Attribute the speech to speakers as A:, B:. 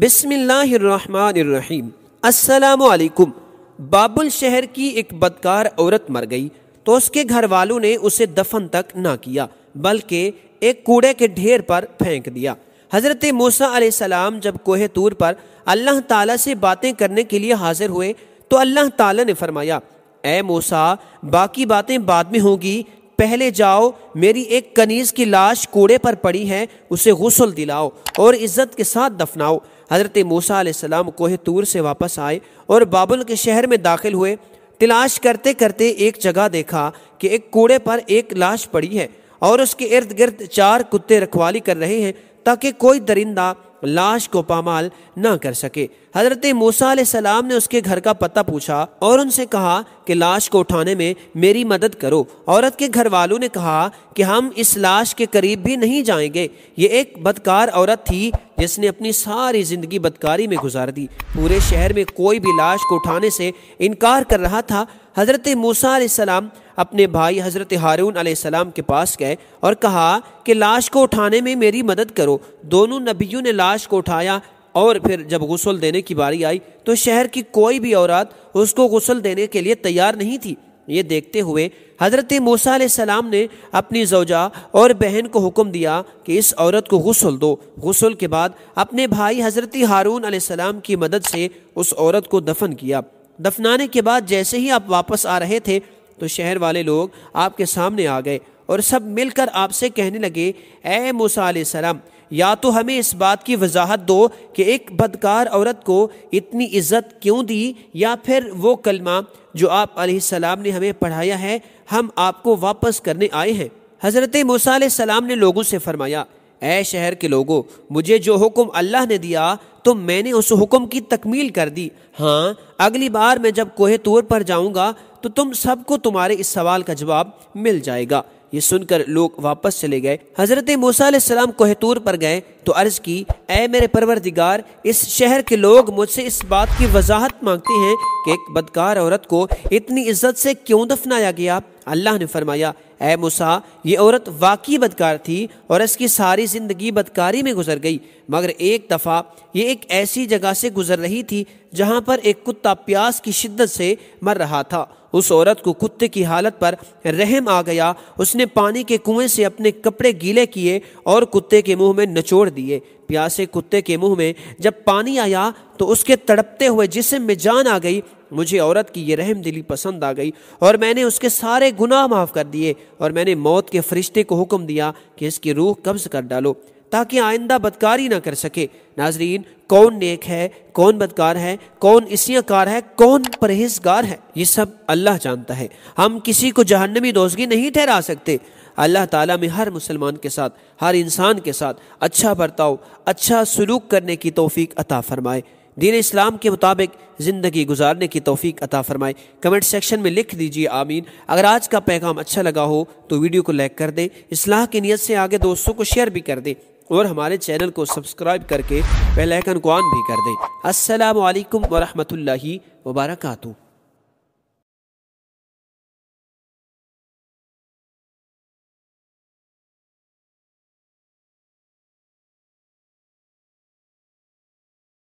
A: بسم اللہ الرحمن الرحیم۔ السلام علیکم۔ بابل شہر کی ایک بدکار عورت مر گئی تو اس کے گھر والوں نے اسے دفن تک نہ کیا بلکہ ایک کوڑے کے ڈھیر پر پھینک دیا۔ حضرت موسیٰ علیہ السلام جب کوہ طور پر اللہ تعالیٰ سے باتیں کرنے کے لیے حاضر ہوئے تو اللہ تعالیٰ نے فرمایا، اے موسیٰ، باقی باتیں بعد میں ہوں گی، پہلے جاؤ، میری ایک کنیز کی لاش کوڑے پر پڑی ہے، اسے غسل دلاؤ اور عزت کے ساتھ دفناؤ۔ حضرت موسیٰ علیہ السلام کوہ طور سے واپس آئے اور بابل کے شہر میں داخل ہوئے۔ تلاش کرتے کرتے ایک جگہ دیکھا کہ ایک کوڑے پر ایک لاش پڑی ہے اور اس کے ارد گرد 4 کتے رکھوالی کر رہے ہیں تاکہ کوئی درندہ لاش کو پامال نہ کر سکے۔ حضرت موسیٰ علیہ السلام نے اس کے گھر کا پتہ پوچھا اور ان سے کہا کہ لاش کو اٹھانے میں میری مدد کرو۔ عورت کے گھر والوں نے کہا کہ ہم اس لاش کے قریب بھی نہیں جائیں گے۔ یہ ایک بدکار عورت تھی جس نے اپنی ساری زندگی بدکاری میں گزار دی۔ پورے شہر میں کوئی بھی لاش کو اٹھانے سے انکار کر رہا تھا۔ حضرت موسیٰ علیہ السلام اپنے بھائی حضرت ہارون علیہ السلام کے پاس گئے اور کہا کہ لاش کو اٹھانے میں میری مدد کرو۔ دونوں نبیوں نے لاش کو اٹھایا اور پھر جب غسل دینے کی باری آئی تو شہر کی کوئی بھی عورت اس کو غسل دینے کے لیے تیار نہیں تھی۔ یہ دیکھتے ہوئے حضرت موسیٰ علیہ السلام نے اپنی زوجہ اور بہن کو حکم دیا کہ اس عورت کو غسل دو۔ غسل کے بعد اپنے بھائی حضرت ہارون علیہ السلام کی مدد سے اس عورت کو دفن کیا۔ دفنانے کے بعد جیسے ہی آپ واپس آ رہے تھے تو شہر والے لوگ آپ کے سامنے آ گئے اور سب مل کر آپ سے کہنے لگے، اے موسیٰ علیہ السلام، یا تو ہمیں اس بات کی وضاحت دو کہ ایک بدکار عورت کو اتنی عزت کیوں دی، یا پھر وہ کلمہ جو آپ علیہ السلام نے ہمیں پڑھایا ہے ہم آپ کو واپس کرنے آئے ہیں۔ حضرت موسیٰ علیہ السلام نے لوگوں سے فرمایا، اے شہر کے لوگوں، مجھے جو حکم اللہ نے دیا تو میں نے اس حکم کی تکمیل کر دی۔ ہاں، اگلی بار میں جب کوہ طور پر جاؤں گا تو تم سب کو تمہارے اس سوال کا جواب مل جائے گا۔ یہ سن کر لوگ واپس چلے گئے۔ حضرت موسیٰ علیہ السلام کوہ طور پر گئے تو عرض کی، اے میرے پروردگار، اس شہر کے لوگ مجھ سے اس بات کی وضاحت مانگتے ہیں کہ ایک بدکار عورت کو اتنی عزت سے کیوں دفنایا گیا؟ اللہ نے فرمایا، اے موسیٰ، یہ عورت واقعی بدکار تھی اور اس کی ساری زندگی بدکاری میں گزر گئی، مگر ایک دفعہ یہ ایک ایسی جگہ سے گزر رہی تھی جہاں پر ایک کتا پیاس کی شدت سے مر رہا تھا۔ اس عورت کو کتے کی حالت پر رحم آ گیا۔ اس نے پانی کے کنویں سے اپنے کپڑے گیلے کیے اور کتے کے منہ میں نچوڑ دیے۔ پیاسے کتے کے منہ میں جب پانی آیا تو اس کے تڑپتے ہوئے جسم میں جان آ گئی۔ مجھے عورت کی یہ رحم دلی پسند آ گئی اور میں نے اس کے سارے گناہ معاف کر دیے، اور میں نے موت کے فرشتے کو حکم دیا کہ اس کی روح قبض کر ڈالو تاکہ آئندہ بدکاری نہ کر سکے۔ ناظرین، کون نیک ہے، کون بدکار ہے، کون عصیاں کار ہے، کون پرہیزگار ہے، یہ سب اللہ جانتا ہے۔ ہم کسی کو جہنمی دوزخی نہیں ٹھہرا سکتے۔ اللہ تعالیٰ میں ہر مسلمان کے ساتھ، ہر انسان کے ساتھ اچھا برتاؤ، اچھا سلوک کرنے کی توفیق عطا فرمائے، دین اسلام کے مطابق زندگی گزارنے کی توفیق عطا فرمائے۔ کمنٹ سیکشن میں لکھ دیجیے آمین۔ اگر آج کا پیغام اچھا لگا ہو تو ویڈیو کو لائک کر دیں، اصلاح کی نیت سے آگے دوستوں کو شیئر بھی کر دیں، اور ہمارے چینل کو سبسکرائب کر کے بیل آئیکن کو آن بھی کر دیں۔ السلام علیکم ورحمۃ اللہ وبرکاتہ۔